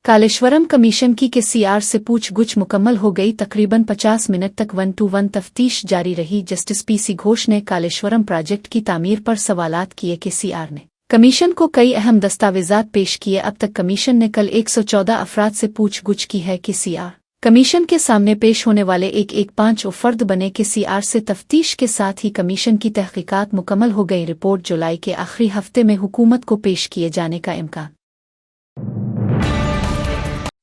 Kaleshwaram commission की के CR से पूछ-गुछ मुकम्मल हो गई। तकरीबन 50 मिनट तक 1-to-1 तफ्तीश जारी रही। जस्टिस पीसी घोष ने कालेश्वरम प्रोजेक्ट की तामीर पर सवालात किए के सीआर ने कमीशन को कई अहम दस्तावेजात पेश किए। अब तक कमीशन ने कल 114 अफराद से पूछ-गुछ की है कि सीआर कमीशन के सामने पेश होने वाले एक 5 फर्द बने के सीआर से तफ्तीश के साथ ही कमीशन की तहकीकात मुकम्मल हो गई। रिपोर्ट जुलाई के आखिरी हफ्ते में हुकूमत को पेश किए जाने का इम्कान।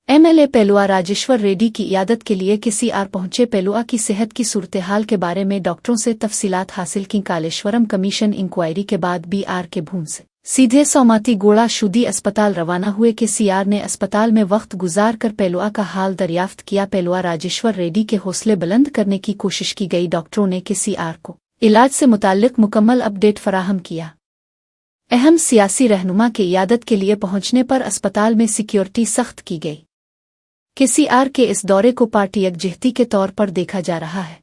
एमएलए पेलुआ राजेश्वर रेड्डी की इयादत के लिए के सीआर पहुंचे। पेलुआ की सेहत की सूरत-ए-हाल के बारे में डॉक्टरों से तफसीलात हासिल की। कालेश्वरम कमीशन इंक्वायरी के बाद बीआर के भून से सीधे सोमाती गोड़ा शुदी अस्पताल रवाना हुए के सीआर ने अस्पताल में वक्त गुजार कर पेलुआ का हाल दरियाफ्त किया। पेलुआ राजेश्वर रेड्डी के हौसले बुलंद करने की कोशिश की गई। डॉक्टरों ने के सीआर को इलाज से मुताल्लिक मुकम्मल अपडेट फराहम किया। अहम सियासी रहनुमा के इयादत के लिए पहुंचने पर अस्पताल में सिक्योरिटी सख्त की गई। के सीआर के इस दौरे को पार्टी यकजहती के तौर पर देखा जा रहा है।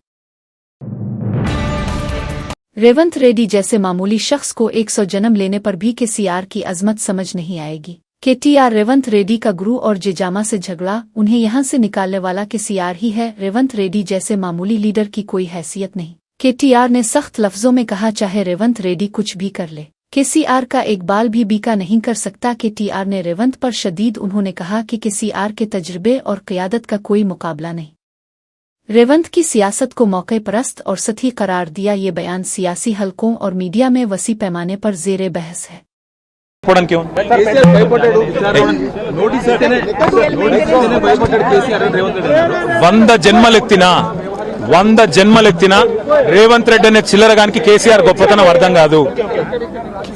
रेवंत रेड्डी जैसे मामूली शख्स को 100 जन्म लेने पर भी के सीआर की अजमत समझ नहीं आएगी। केटीआर रेवंत रेड्डी का गुरु और जेजामा से झगड़ा, उन्हें यहां से निकालने वाला के सीआर ही है। रेवंत रेड्डी जैसे मामूली लीडर की कोई हैसियत नहीं। केटीआर ने सख्त लफ्जों में कहा, चाहे रेवंत रेड्डी कुछ भी कर ले, केसीआर का एक बाल भी बीका नहीं कर सकता। केटीआर ने रेवंत पर शदीद उन्होंने कहा कि केसीआर के तजर्बे और क़यादत का कोई मुकाबला नहीं। रेवंत की सियासत को मौके परस्त और सतही करार दिया। ये बयान सियासी हलकों और मीडिया में वसी पैमाने पर ज़ेरे बहस है। వంద జన్మలెత్తినా రేవంత్ రెడ్డి అనే చిల్లరగానికి కేసీఆర్ గొప్పతనం అర్థం కాదు.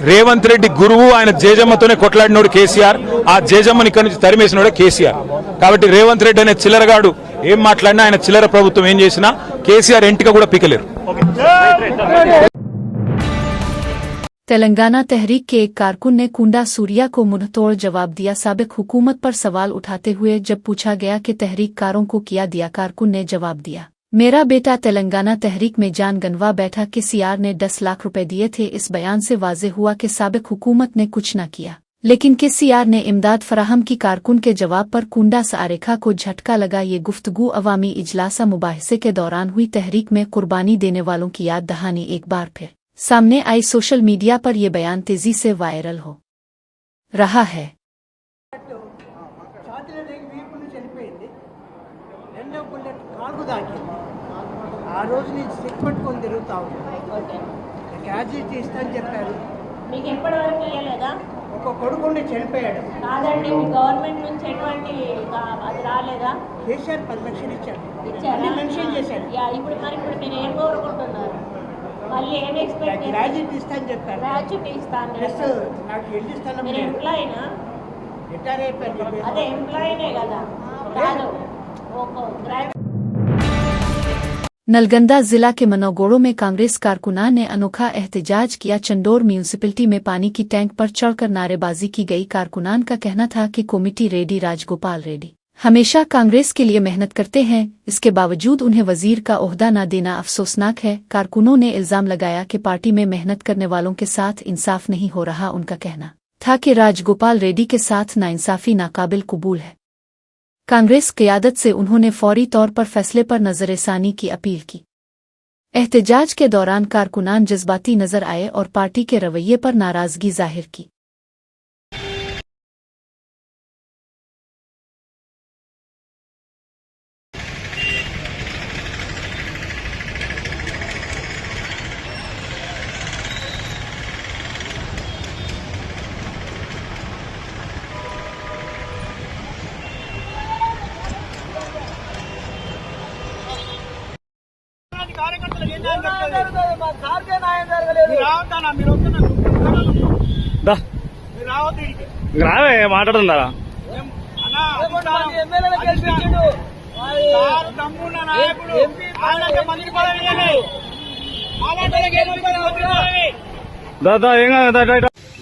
రేవంత్ రెడ్డి గురువు, ఆయన జేజమ్మతోనే కొట్లాడినోడు కేసీఆర్. ఆ జేజమ్మని ఇక్కడి నుంచి తరిమేసినోడే కేసీఆర్. కాబట్టి రేవంత్ రెడ్డి అనే చిల్లరగాడు ఏం మాట్లాడినా, ఆయన చిల్లర ప్రభుత్వం ఏం చేసినా కేసీఆర్ ఎంటిక కూడా పీకలేరు. तेलंगाना तहरीक के एक कारकुन ने कुंडा सूर्या को मुंहतोड़ जवाब दिया। साबिक हुकूमत पर सवाल उठाते हुए जब पूछा गया कि तहरीककारों को क्या दिया, कारकुन ने जवाब दिया, मेरा बेटा तेलंगाना तहरीक में जान गंवा बैठा। के सीआर ने 10 लाख रुपए दिए थे। इस बयान से वाज़ेह हुआ कि साबिक हुकूमत ने कुछ न किया, लेकिन के सीआर ने इमदाद फराहम की। कारकुन के जवाब पर कुंडा सारेखा को झटका लगा। ये गुफ्तगू अवामी इजलासा मुबाहिसे के दौरान हुई। तहरीक में कुर्बानी देने वालों की याद दहानी एक बार फिर सामने आई। सोशल मीडिया पर यह बयान तेजी से वायरल हो रहा है। కొడుకుండి చనిపోయాడు కాదండి. మీ గవర్నమెంట్ నుంచి ఎటువంటి అది రాలేదా? కేసీఆర్ 10 లక్షలు ఇచ్చారు, అన్ని మెన్షన్ చేశారు. ఇప్పుడు మీరు ఏం కోరుకుంటున్నారు? మళ్ళీ ఏం ఎక్స్పెక్ట్? గ్రాడ్యుయేట్ ఇస్తాను చెప్పారు. గ్రాడ్యుయేట్ ఇస్తాను ప్లస్ నాకు ఎల్లు ఇస్తాను. మీరు ఎంప్లాయీనా? రిటైర్ అయిపోయారు. అదే ఎంప్లాయీనే కదా, కాదు గ్రాడ్యుయేట్। नलगंदा जिला के मनोगोड़ों में कांग्रेस कारकुनान ने अनोखा एहतजाज किया। चंडोर म्यूनिसिपैलिटी में पानी की टैंक पर चढ़कर नारेबाजी की गई। कारकुनान का कहना था कि कोमिटी रेड्डी राजगोपाल रेड्डी हमेशा कांग्रेस के लिए मेहनत करते हैं, इसके बावजूद उन्हें वजीर का ओहदा न देना अफसोसनाक है। कारकुनों ने इल्जाम लगाया कि पार्टी में मेहनत करने वालों के साथ इंसाफ नहीं हो रहा। उनका कहना था कि राजगोपाल रेड्डी के साथ नाइंसाफी नाकाबिल कबूल है। कांग्रेस क़यादत से उन्होंने फौरी तौर पर फैसले पर नज़रसानी की अपील की। एहतजाज के दौरान कारकुनान जज्बाती नजर आए और पार्टी के रवैये पर नाराजगी जाहिर की। రావే మాట్లాడుతున్నారా?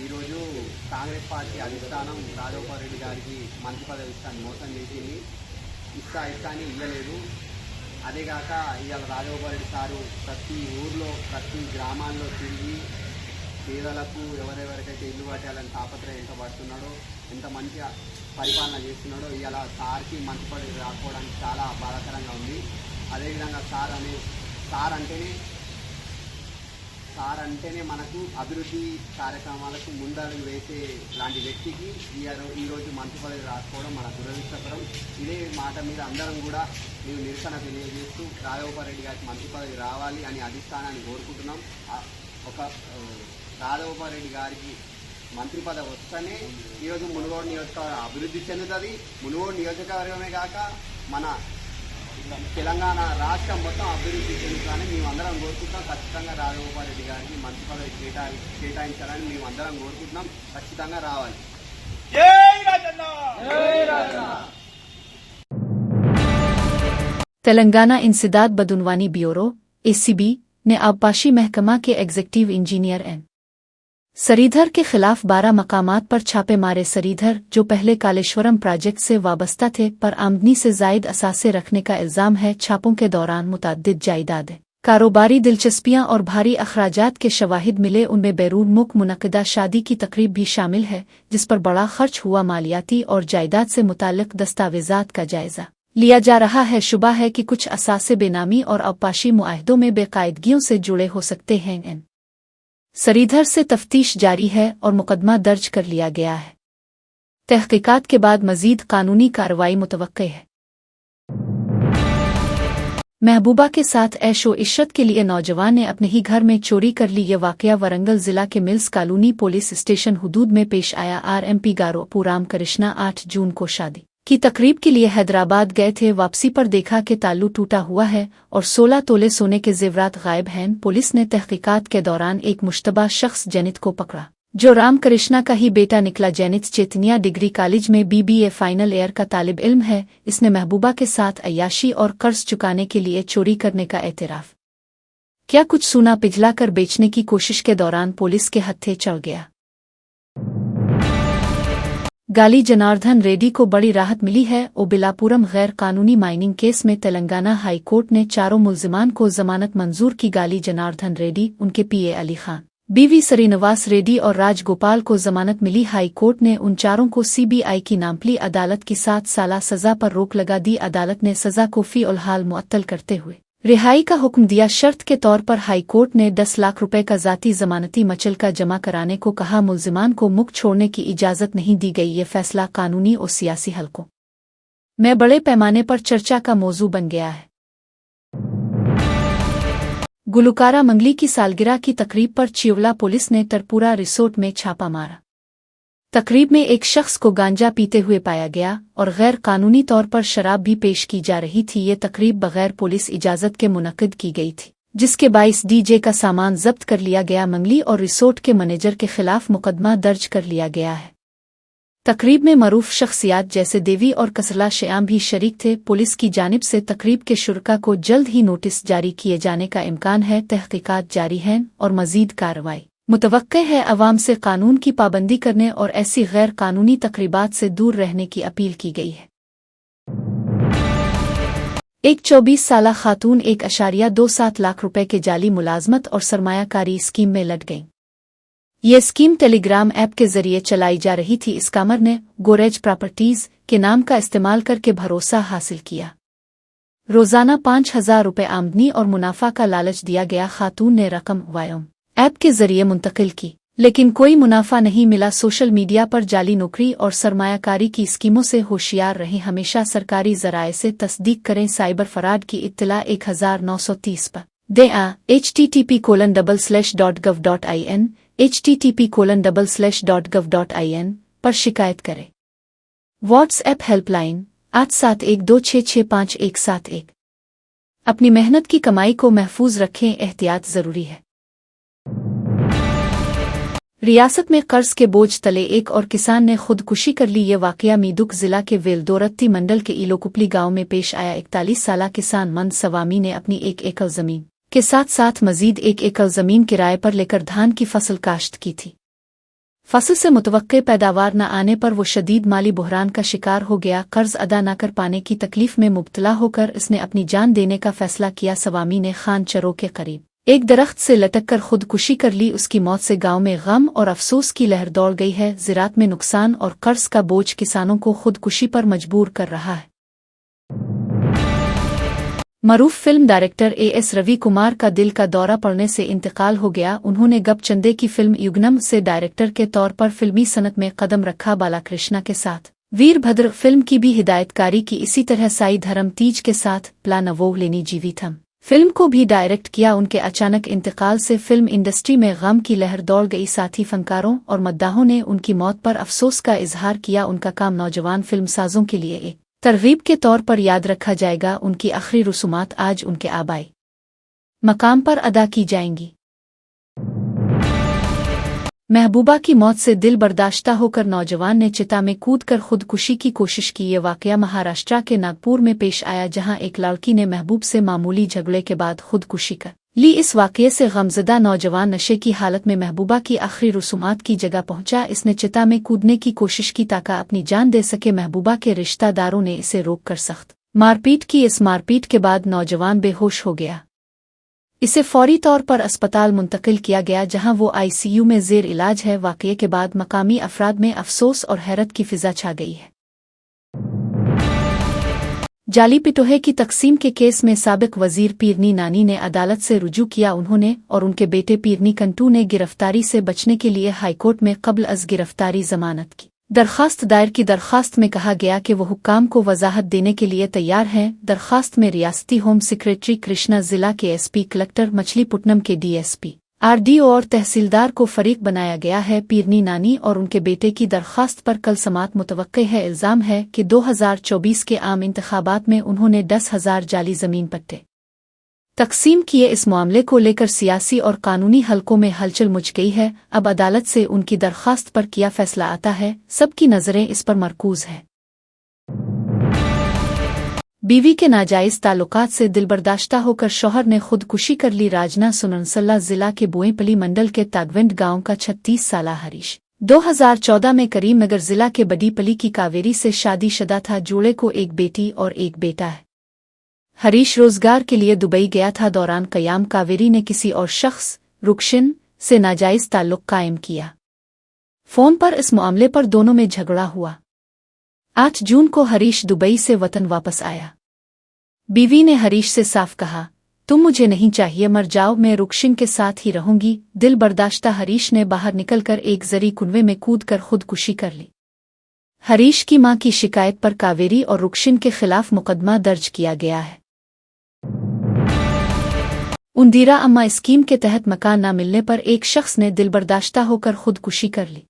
ఈరోజు కాంగ్రెస్ పార్టీ అధిష్టానం రాజగోపాల్ రెడ్డి గారికి మంత్రి పదవి ఇస్తాన్ని మోసం చేసింది. ఇస్తా అని ఇవ్వలేదు. అదేగాక ఇవాళ రాజగోపాల్ రెడ్డి సారు ప్రతి ఊర్లో ప్రతి గ్రామాల్లో తిరిగి పేదలకు ఎవరెవరికైతే ఇల్లు కట్టాలని తాపత్రయం ఎంత పడుతున్నాడో, ఎంత మంచిగా పరిపాలన చేస్తున్నాడో ఇలా సార్కి మంచి పదవి రాకపోవడానికి చాలా బాధాకరంగా ఉంది. అదేవిధంగా సార్ అంటేనే మనకు అభివృద్ధి కార్యక్రమాలకు ముందడుగు వేసే లాంటి వ్యక్తికి ఈరోజు మంత్రి పదవి రాకపోవడం మన దురదృష్టకరం. ఇదే మాట మీద అందరం కూడా మేము నిరసన తెలియజేస్తూ రాఘగోపాల్ రెడ్డి గారికి మంత్రి పదవి రావాలి అని అధిష్టానాన్ని కోరుకుంటున్నాం. ఒక రాఘగోపాల్ రెడ్డి గారికి మంత్రి పదవి వస్తేనే ఈరోజు మునుగోడు నియోజకవర్గం అభివృద్ధి చెందుతుంది. మునుగోడు నియోజకవర్గమే కాక మన తెలంగాణ రాష్ట్రం మొత్తం అభివృద్ధి చెందుతుందని మేము అందరం కోరుకుంటున్నాం. ఖచ్చితంగా రాఘగోపాల్ రెడ్డి గారికి మంత్రి పదవి కేటాయించాలని మేము అందరం కోరుకుంటున్నాం. ఖచ్చితంగా రావాలి. तेलंगाना इंसदाद बदूनवानी ब्यूरो (ACB) ने आबपाशी महकमा के एग्जीक्यूटिव इंजीनियर एन. सरीधर के खिलाफ 12 मकामात पर छापे मारे. सरीधर, जो पहले कालेश्वरम प्रोजेक्ट से वाबस्ता थे, पर आमदनी से जायद असासे रखने का इल्जाम है. छापों के दौरान मुतअद्दिद जायदादें, कारोबारी दिलचस्पियां और भारी अखराजात के शवाहिद मिले. उनमें बैरून मुल्क मुनक़िदा शादी की तकरीब भी शामिल है, जिस पर बड़ा खर्च हुआ. मालियाती और जायदाद से मुताल्लिक़ दस्तावेज़ात का जायजा लिया जा रहा है. शुबा है कि कुछ असासे बेनामी और अवपाशी मुआहदों में बेकायदगियों से जुड़े हो सकते हैं. एन. सरीधर से तफ्तीश जारी है और मुकदमा दर्ज कर लिया गया है. तहकीकात के बाद मजीद कानूनी कार्रवाई मुतवक्के है. महबूबा के साथ ऐशो इशरत के लिए नौजवान ने अपने ही घर में चोरी कर ली. यह वाकया वरंगल जिला के मिल्स कॉलोनी पुलिस स्टेशन हुदूद में पेश आया. RMP गारोपू राम कृष्णा 8 जून को शादी की तकरीब के लिए हैदराबाद गए थे. वापसी पर देखा कि ताल्लू टूटा हुआ है और 16 तोले सोने के जेवरात गायब हैं. पुलिस ने तहकीकात के दौरान एक मुश्तबा शख्स जेनित को पकड़ा, जो राम कृष्णा का ही बेटा निकला. जेनित चेतनिया डिग्री कॉलेज में BBA फाइनल ईयर का तालिब इल्म है. इसने महबूबा के साथ अय्याशी और कर्ज चुकाने के लिए चोरी करने का एतराफ़ क्या. कुछ सोना पिघला कर बेचने की कोशिश के दौरान पुलिस के हत्थे चढ़ गया. गाली जनार्दन रेड्डी को बड़ी राहत मिली है. ओबिलापुरम गैर कानूनी माइनिंग केस में तेलंगाना हाई कोर्ट ने 4 मुल्जिमान को जमानत मंजूर की. गाली जनार्दन रेड्डी, उनके PA अली खान, BV श्रीनिवास रेड्डी और राजगोपाल को जमानत मिली. हाई कोर्ट ने उन चारों को CBI की नामपली अदालत की 7 साला सजा पर रोक लगा दी. अदालत ने सजा को फ़ी-उल-हाल मुअत्तल करते हुए रिहाई का हुक्म दिया. शर्त के तौर पर हाई कोर्ट ने 10 लाख रुपए का ज़ाती ज़मानती मचलका जमा कराने को कहा. मुल्जिमान को मुक्त छोड़ने की इजाज़त नहीं दी गई. ये फैसला कानूनी और सियासी हलकों में बड़े पैमाने पर चर्चा का मौजू बन गया है. गुलकारा मंगली की सालगिरह की तकरीब पर चिवला पुलिस ने तरपुरा रिसोर्ट में छापा मारा. तकरीब में एक शख्स को गांजा पीते हुए पाया गया और गैर कानूनी तौर पर शराब भी पेश की जा रही थी. ये तकरीब बगैर पुलिस इजाज़त के मुनक्किद की गई थी, जिसके बाइस DJ का सामान जब्त कर लिया गया. मंगली और रिसोर्ट के मैनेजर के खिलाफ मुकदमा दर्ज कर लिया गया है. तकरीब में मरूफ शख्सियात जैसे देवी और कसला श्याम भी शरीक थे. पुलिस की जानिब से तकरीब के शुरका को जल्द ही नोटिस जारी किए जाने का इम्कान है. तहकीकात जारी हैं और मजीद कार्रवाई मुतवक्के है. अवाम से कानून की पाबंदी करने और ऐसी गैर कानूनी तकरीबात से दूर रहने की अपील की गई है. एक 24 साला खातून 1.27 लाख रुपए के जाली मुलाजमत और सरमायाकारी स्कीम में लट गई. ये स्कीम टेलीग्राम ऐप के जरिए चलाई जा रही थी. इस कामर ने गोरेज प्रॉपर्टीज के नाम का इस्तेमाल करके भरोसा हासिल किया. रोजाना 5,000 रुपए आमदनी और मुनाफा का लालच दिया गया. खातून ने रकम वायम ऐप के जरिए मुंतकिल की, लेकिन कोई मुनाफा नहीं मिला. सोशल मीडिया पर जाली नौकरी और सरमायाकारी की स्कीमों से होशियार रहें. हमेशा सरकारी जराये से तस्दीक करें. साइबर फराड की इत्तला 1930 पर दें. http://gov.in http://gov.in पर शिकायत करें. WhatsApp helpline 8712665171. अपनी मेहनत की कमाई को महफूज रखें. एहतियात जरूरी है. रियासत में कर्ज के बोझ तले एक और किसान ने खुदकुशी कर ली. ये वाकया मीदुक जिला के वेलदोरत्ती मंडल के इलोकुपली गांव में पेश आया. 41 साला किसान मंद सवामी ने अपनी 1 एकड़ जमीन के साथ साथ मजीद 1 एकड़ जमीन किराए पर लेकर धान की फसल काश्त की थी. फसल से मुतवक्के पैदावार न आने पर वो शदीद माली बुहरान का शिकार हो गया. कर्ज अदा न कर पाने की तकलीफ में मुब्तला होकर इसने अपनी जान देने का फैसला किया. सवामी ने खान चरो के करीब एक दरख्त से लटक कर खुदकुशी कर ली, उसकी मौत से गांव में गम और अफसोस की लहर दौड़ गई है। ज़राअत में नुकसान और कर्ज का बोझ किसानों को खुदकुशी पर मजबूर कर रहा है। Maroof film director A S Ravi Kumar का दिल का दौरा पड़ने से इंतकाल हो गया। उन्होंने गपचंदे की फिल्म युग्नम से डायरेक्टर के तौर पर फिल्मी सनत में कदम रखा। बालाकृष्णा के साथ वीरभद्र फिल्म की भी हिदायतकारी की। इसी तरह साई धर्म तीज के साथ प्लानवो लेनी जीविथम फिल्म को भी डायरेक्ट किया। उनके अचानक इंतकाल से फिल्म इंडस्ट्री में गम की लहर दौड़ गई। साथ ही फनकारों और मद्दाहों ने उनकी मौत पर अफसोस का इजहार किया। उनका काम नौजवान फिल्मसाजों के लिए एक तरगीब के तौर पर याद रखा जाएगा। उनकी आखिरी रसूमात आज उनके आबाई मकाम पर अदा की जाएंगी। महबूबा की मौत से दिल बर्दाश्ता होकर नौजवान ने चिता में कूदकर खुदकुशी की कोशिश की। ये वाकया महाराष्ट्र के नागपुर में पेश आया, जहां एक लड़की ने महबूब से मामूली झगड़े के बाद खुदकुशी कर ली। इस वाकये से गमज़दा नौजवान नशे की हालत में महबूबा की आखिरी रसूमात की जगह पहुंचा। इसने चिता में कूदने की कोशिश की ताकि अपनी जान दे सके। महबूबा के रिश्तेदारों ने इसे रोककर सख्त मारपीट की। इस मारपीट के बाद नौजवान बेहोश हो गया। इसे फौरी तौर पर अस्पताल मुंतकिल किया गया, जहां वो आईसीयू में जेर इलाज है। वाकये के बाद मकामी अफराद में अफसोस और हैरत की फिजा छा गई है। जाली पिटोहे की तकसीम के केस में साबिक वजीर पीरनी नानी ने अदालत से रुजू किया। उन्होंने और उनके बेटे पीरनी कंटू ने गिरफ्तारी से बचने के लिए हाईकोर्ट में कब्ल अज गिरफ्तारी जमानत की दरखास्त दायर की। दरखास्त में कहा गया कि वो हुक्काम को वजाहत देने के लिए तैयार हैं। दरखास्त में रियासती होम सेक्रेटरी कृष्णा, जिला के एसपी, कलेक्टर मछलीपट्टनम के डीएसपी, आरडीओ और तहसीलदार को फरीक बनाया गया है। पीरनी नानी और उनके बेटे की दरखास्त पर कल समात मुतवक्के है। इल्जाम है कि 2024 के आम इंतखाबात में उन्होंने 10,000 जाली जमीन पट्टे तकसीम किए। इस मामले को लेकर सियासी और कानूनी हलकों में हलचल मच गई है। अब अदालत से उनकी दरखास्त पर क्या फैसला आता है, सबकी नजरें इस पर मरकूज है। बीवी के नाजायज ताल्लुकात से दिलबर्दाश्ता होकर शौहर ने खुदकुशी कर ली। राजना सुनसल्ला जिला के बोईपली मंडल के तागविंड गांव का 36 साला हरीश 2014 में करीमनगर जिला के बडीपली की कावेरी से शादीशुदा था। जोड़े को एक बेटी और एक बेटा है। हरीश रोजगार के लिए दुबई गया था। दौरान कयाम कावेरी ने किसी और शख्स रुक्शिन से नाजायज ताल्लुक कायम किया। फोन पर इस मामले पर दोनों में झगड़ा हुआ। 8 जून को हरीश दुबई से वतन वापस आया। बीवी ने हरीश से साफ कहा, तुम मुझे नहीं चाहिए, मर जाओ, मैं रुक्शिन के साथ ही रहूंगी। दिल बर्दाश्ता हरीश ने बाहर निकलकर एक जरी कुनवे में कूदकर खुदकुशी कर ली। हरीश की मां की शिकायत पर कावेरी और रुक्शिन के खिलाफ मुकदमा दर्ज किया गया है। इंदिरा अम्मा स्कीम के तहत मकान न मिलने पर एक शख्स ने दिलबर्दाश्ता होकर खुदकुशी कर ली।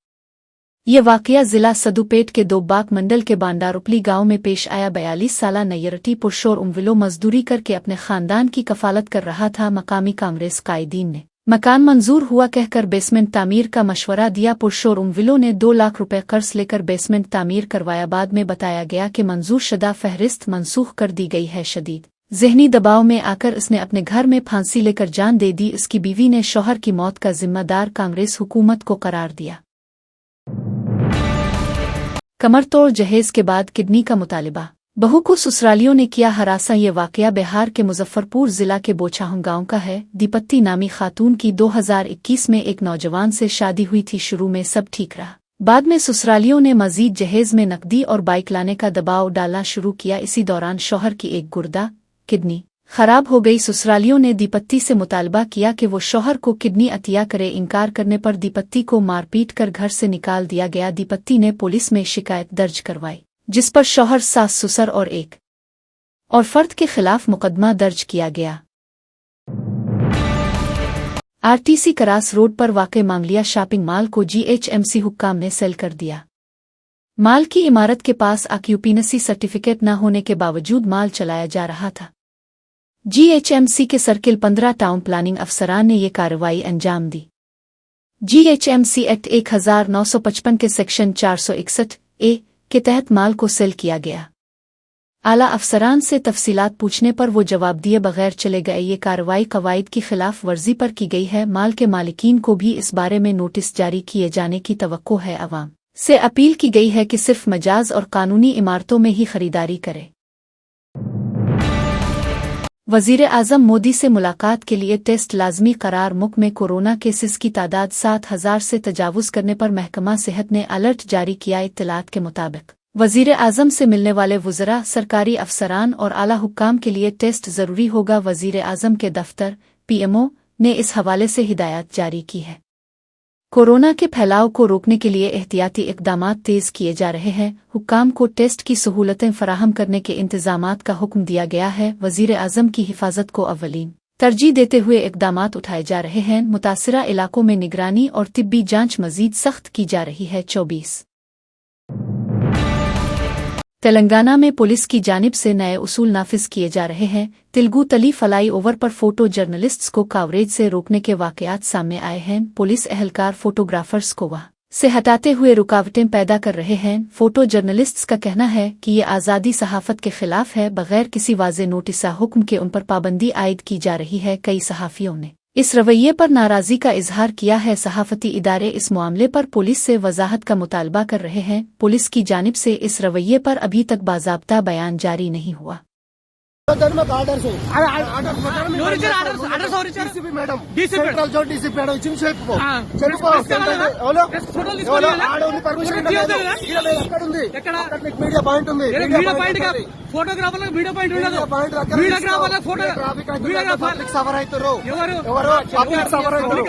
ये वाकया जिला सदुपेट के दोबाक मंडल के बांडारुपली गांव में पेश आया। 42 साला नैयरटी पुरशोर उमविलो मजदूरी करके अपने खानदान की कफालत कर रहा था। मकामी कांग्रेस कायदीन ने मकान मंजूर हुआ कहकर बेसमेंट तामीर का मशवरा दिया। पुरशोर उमविलो ने 2 लाख रुपए कर्ज लेकर बेसमेंट तामीर करवाया। बाद में बताया गया कि मंजूर शुदा फहरिस्त मनसूख कर दी गई है। शदीद ज़हनी दबाव में आकर इसने अपने घर में फांसी लेकर जान दे दी। इसकी बीवी ने शौहर की मौत का जिम्मेदार कांग्रेस हुकूमत को करार दिया। कमर तोड़ जहेज के बाद किडनी का मुतालिबा, बहू को ससुरालियों ने किया हरासा। ये वाकया बिहार के मुजफ्फरपुर जिला के बोछाहू गांव का है। दीपत्ती नामी खातून की 2021 में एक नौजवान से शादी हुई थी। शुरू में सब ठीक रहा, बाद में ससुरालियों ने मजीद जहेज में नकदी और बाइक लाने का दबाव डालना शुरू किया। इसी दौरान शौहर की एक गुर्दा किडनी खराब हो गई। ससुरालियों ने दीपत्ती से मुतालबा किया कि वो शौहर को किडनी अतिया करे। इनकार करने पर दीपत्ती को मारपीट कर घर से निकाल दिया गया। दीपत्ती ने पुलिस में शिकायत दर्ज करवाई, जिस पर शौहर, सास ससुर और एक और फर्द के खिलाफ मुकदमा दर्ज किया गया। आरटीसी करास रोड पर वाक़े मांगलिया शॉपिंग मॉल को जीएचएमसी हुक्काम ने सेल कर दिया। माल की इमारत के पास ऑक्यूपेंसी सर्टिफिकेट न होने के बावजूद माल चलाया जा रहा था। जीएचएमसी के सर्किल 15 टाउन प्लानिंग अफसरान ने ये कार्रवाई अंजाम दी। जीएचएमसी एक्ट 1955 के सेक्शन 461A के तहत माल को सेल किया गया। आला अफसरान से तफसीलात पूछने पर वो जवाब दिए बगैर चले गए। ये कार्रवाई कवायद की खिलाफ वर्जी पर की गई है। माल के मालिकीन को भी इस बारे में नोटिस जारी किए जाने की तवक्को है। अवाम से अपील की गई है कि सिर्फ मजाज और कानूनी इमारतों में ही खरीदारी करे। वजीर आजम मोदी से मुलाकात के लिए टेस्ट लाजमी करार। मुल्क में कोरोना केसेस की तादाद 7,000 से तजावुज करने पर महकमा सेहत ने अलर्ट जारी किया। इत्तलात के मुताबिक वजीर आजम से मिलने वाले वुज़रा, सरकारी अफसरान और आला हुक्काम के लिए टेस्ट जरूरी होगा। वजीर आजम के दफ्तर PMO ने इस हवाले से हिदायत जारी की है। कोरोना के फैलाव को रोकने के लिए एहतियाती इक़दामात तेज किए जा रहे हैं। हुक्काम को टेस्ट की सहूलतें फराहम करने के इंतजामात का हुक्म दिया गया है। वजीर आजम की हिफाजत को अव्वलीन तरजीह देते हुए इक़दामात उठाए जा रहे हैं। मुतासिरा इलाकों में निगरानी और तिब्बी जांच मजीद सख्त की जा रही है। 24 तेलंगाना में पुलिस की जानिब से नए उसूल नाफिज किए जा रहे हैं। तेलुगु तली फ्लाई ओवर पर फोटो जर्नलिस्ट्स को कवरेज से रोकने के वाकयात सामने आए हैं। पुलिस एहलकार फोटोग्राफर्स को वहां से हटाते हुए रुकावटें पैदा कर रहे हैं। फोटो जर्नलिस्ट्स का कहना है कि ये आज़ादी सहाफ़त के खिलाफ है। बगैर किसी वाज़े नोटिस हुक्म के उन पर पाबंदी आयद की जा रही है। कई सहाफ़ियों ने इस रवैये पर नाराज़गी का इजहार किया है। सहाफ़ती इदारे इस मामले पर पुलिस से वजाहत का मुतालबा कर रहे हैं। पुलिस की जानिब से इस रवैये पर अभी तक बाज़ाब्ता बयान जारी नहीं हुआ। ఫోటోగ్రాఫర్ వీడియో పాయింట్ ఉండదు. వీడియోగ్రాఫర్ ఫోటోగ్రాఫర్ సవర్ అవుతారు. ఎవరు పబ్లిక్ సవర్ అవుతారు.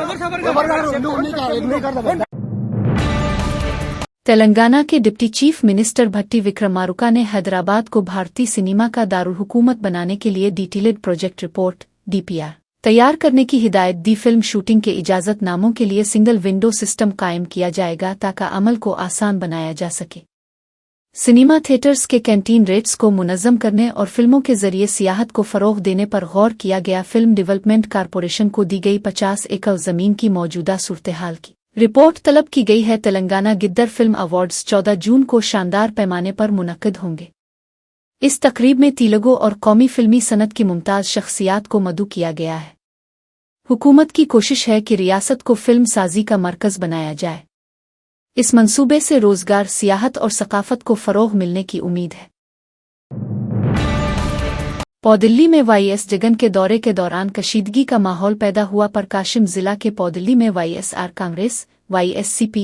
तेलंगाना के डिप्टी चीफ मिनिस्टर भट्टी विक्रमारुका ने हैदराबाद को भारतीय सिनेमा का दारुल हुकूमत बनाने के लिए डिटेल्ड प्रोजेक्ट रिपोर्ट DPR तैयार करने की हिदायत दी। फिल्म शूटिंग के इजाजतनामों के लिए सिंगल विंडो सिस्टम कायम किया जाएगा ताकि अमल को आसान बनाया जा सके। सिनेमा थिएटर्स के कैंटीन रेट्स को मुनज़्ज़म करने और फिल्मों के जरिए सियाहत को फ़रोग़ देने पर गौर किया गया। फिल्म डेवलपमेंट कॉरपोरेशन को दी गई 50 एकड़ ज़मीन की मौजूदा सूरत हाल की रिपोर्ट तलब की गई है। तेलंगाना गिद्दर फिल्म अवार्ड्स 14 जून को शानदार पैमाने पर मुनक़्क़िद होंगे। इस तकरीब में तेलुगु और कौमी फिल्मी सनत की मुमताज़ शख्सियात को मदऊ किया गया है। हुकूमत की कोशिश है कि रियासत को फिल्म साजी का मरकज़ बनाया जाए। इस मंसूबे से रोज़गार, सियाहत और सकाफत को फ़रोग़ मिलने की उम्मीद है। पौदिल्ली में YS जगन के दौरे के दौरान कशीदगी का माहौल पैदा हुआ। प्रकाशम जिला के पौदिल्ली में YSR कांग्रेस, YSCP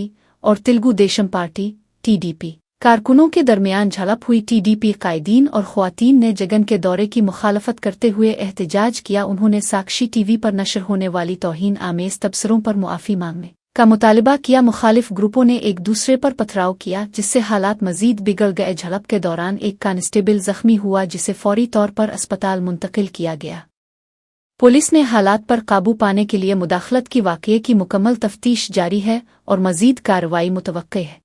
और तेलुगु देशम पार्टी TDP कारकुनों के दरमियान झड़प हुई। TDP कायदीन और ख्वातीन ने जगन के दौरे की मुखालफत करते हुए एहतजाज किया। उन्होंने साक्षी TV पर नशर होने वाली तौहीन आमेज तबसरों पर मुआफ़ी मांगने का मुतालबा किया। मुखालिफ ग्रुपों ने एक दूसरे पर पथराव किया जिससे हालात मजीद बिगड़ गए। झड़प के दौरान एक कांस्टेबल जख्मी हुआ जिसे फौरी तौर पर अस्पताल मुंतकिल किया गया। पुलिस ने हालात पर काबू पाने के लिए मुदाखलत की। वाक़ये की मुकम्मल तफ्तीश जारी है और मजीद कार्रवाई मुतवक्के है।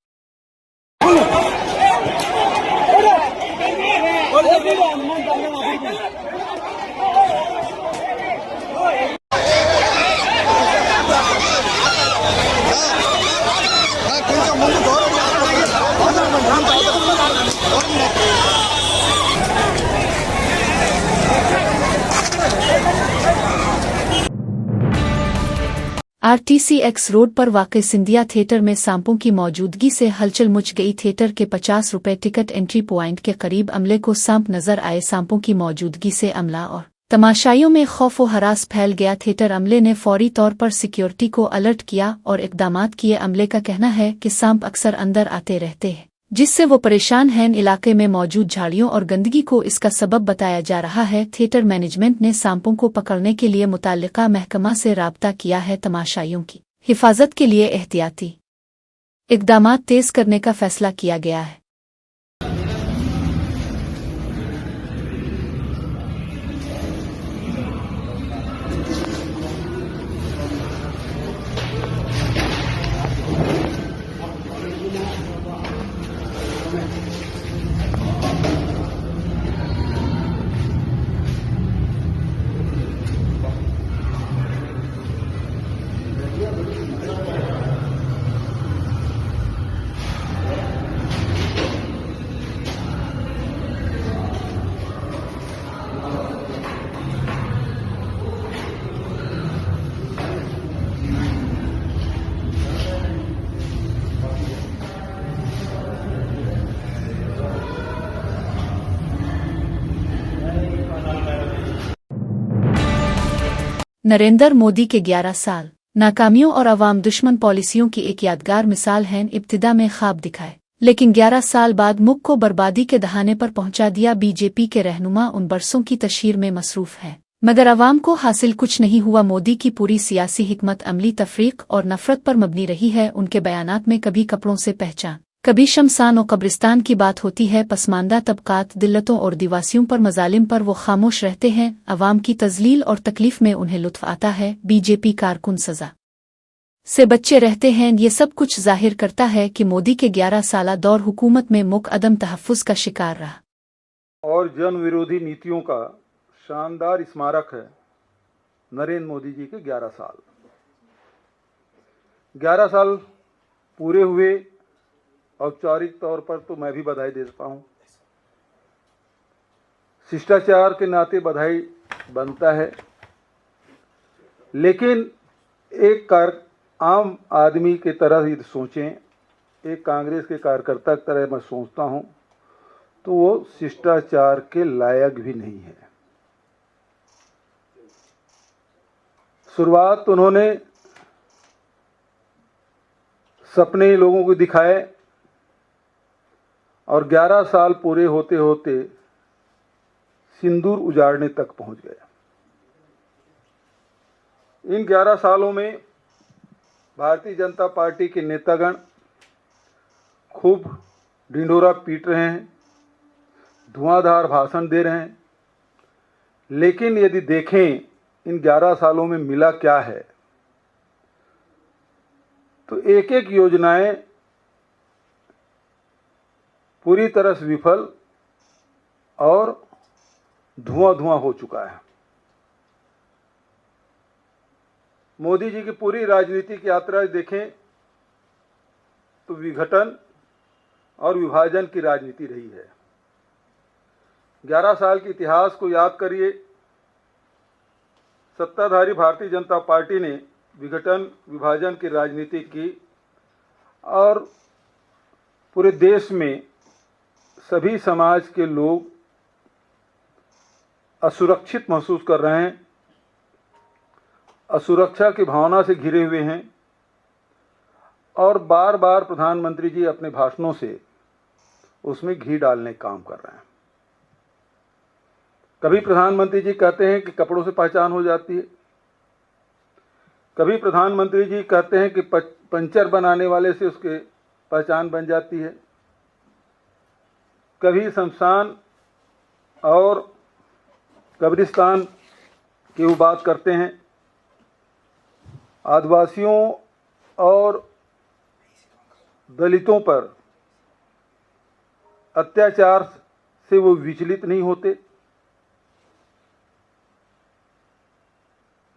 RTCX रोड पर वाक़ई सिंधिया थिएटर में सांपों की मौजूदगी से हलचल मच गई। थिएटर के 50 रुपये टिकट एंट्री पॉइंट के करीब अमले को सांप नजर आए। सांपों की मौजूदगी से अमला और तमाशाइयों में खौफ व हरास फैल गया। थिएटर अमले ने फौरी तौर पर सिक्योरिटी को अलर्ट किया और इक़दामात किए। अमले का कहना है कि सांप अक्सर अंदर आते रहते हैं जिससे वो परेशान हैं। इलाके में मौजूद झाड़ियों और गंदगी को इसका सबब बताया जा रहा है। थिएटर मैनेजमेंट ने सांपों को पकड़ने के लिए मुताल्लिका महकमा से राब्ता किया है। तमाशाइयों की हिफाजत के लिए एहतियाती इक़दामात तेज करने का फैसला किया गया है। नरेंद्र मोदी के 11 साल नाकामियों और अवाम दुश्मन पॉलिसियों की एक यादगार मिसाल है। इब्तिदा में ख्वाब दिखाए, लेकिन 11 साल बाद मुल्क को बर्बादी के दहाने पर पहुंचा दिया। बीजेपी के रहनुमा उन बरसों की तशहीर में मसरूफ हैं, मगर अवाम को हासिल कुछ नहीं हुआ। मोदी की पूरी सियासी हिकमत अमली तफरीक और नफरत पर मबनी रही है। उनके बयानात में कभी कपड़ों से पहचान, कभी शमशान और कब्रिस्तान की बात होती है। पसमानदा तबकात, दिल्लतों और दिवासियों पर मजालिम पर वो खामोश रहते हैं। अवाम की तजलील और तकलीफ में उन्हें लुत्फ आता है। बीजेपी कारकुन सजा से बच्चे रहते हैं। ये सब कुछ जाहिर करता है कि मोदी के 11 साला दौर हुकूमत में मुल्क अदम तहफ़्फ़ुज़ का शिकार रहा और जन विरोधी नीतियों का शानदार स्मारक है नरेंद्र मोदी जी के 11 साल। 11 साल पूरे हुए, औपचारिक तौर पर तो मैं भी बधाई देता हूं। शिष्टाचार के नाते बधाई बनता है, लेकिन एक आम आदमी के तरह यदि सोचें, एक कांग्रेस के कार्यकर्ता की तरह मैं सोचता हूं, तो वो शिष्टाचार के लायक भी नहीं है। शुरुआत तो उन्होंने सपने लोगों को दिखाए और 11 साल पूरे होते होते सिंदूर उजाड़ने तक पहुंच गए। इन 11 सालों में भारतीय जनता पार्टी के नेतागण खूब ढिंढोरा पीट रहे हैं, धुआंधार भाषण दे रहे हैं, लेकिन यदि देखें इन 11 सालों में मिला क्या है, तो एक एक योजनाएं पूरी तरह से विफल और धुआं हो चुका है। मोदी जी की पूरी राजनीतिक यात्रा देखें तो विघटन और विभाजन की राजनीति रही है। 11 साल के इतिहास को याद करिए। सत्ताधारी भारतीय जनता पार्टी ने विघटन विभाजन की राजनीति की और पूरे देश में सभी समाज के लोग असुरक्षित महसूस कर रहे हैं, असुरक्षा की भावना से घिरे हुए हैं और बार बार प्रधानमंत्री जी अपने भाषणों से उसमें घी डालने का काम कर रहे हैं। कभी प्रधानमंत्री जी कहते हैं कि कपड़ों से पहचान हो जाती है, कभी प्रधानमंत्री जी कहते हैं कि पंचर बनाने वाले से उसके पहचान बन जाती है, कभी शमशान और कब्रिस्तान की वो बात करते हैं। आदिवासियों और दलितों पर अत्याचार से वो विचलित नहीं होते।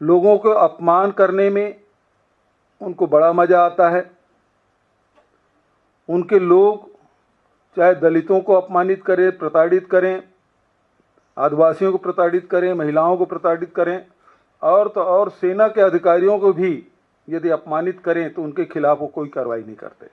लोगों को अपमान करने में उनको बड़ा मजा आता है। उनके लोग चाहे दलितों को अपमानित करें, प्रताड़ित करें, आदिवासियों को प्रताड़ित करें, महिलाओं को प्रताड़ित करें और सेना के अधिकारियों को भी यदि अपमानित करें तो उनके खिलाफ वो कोई कार्रवाई नहीं करते।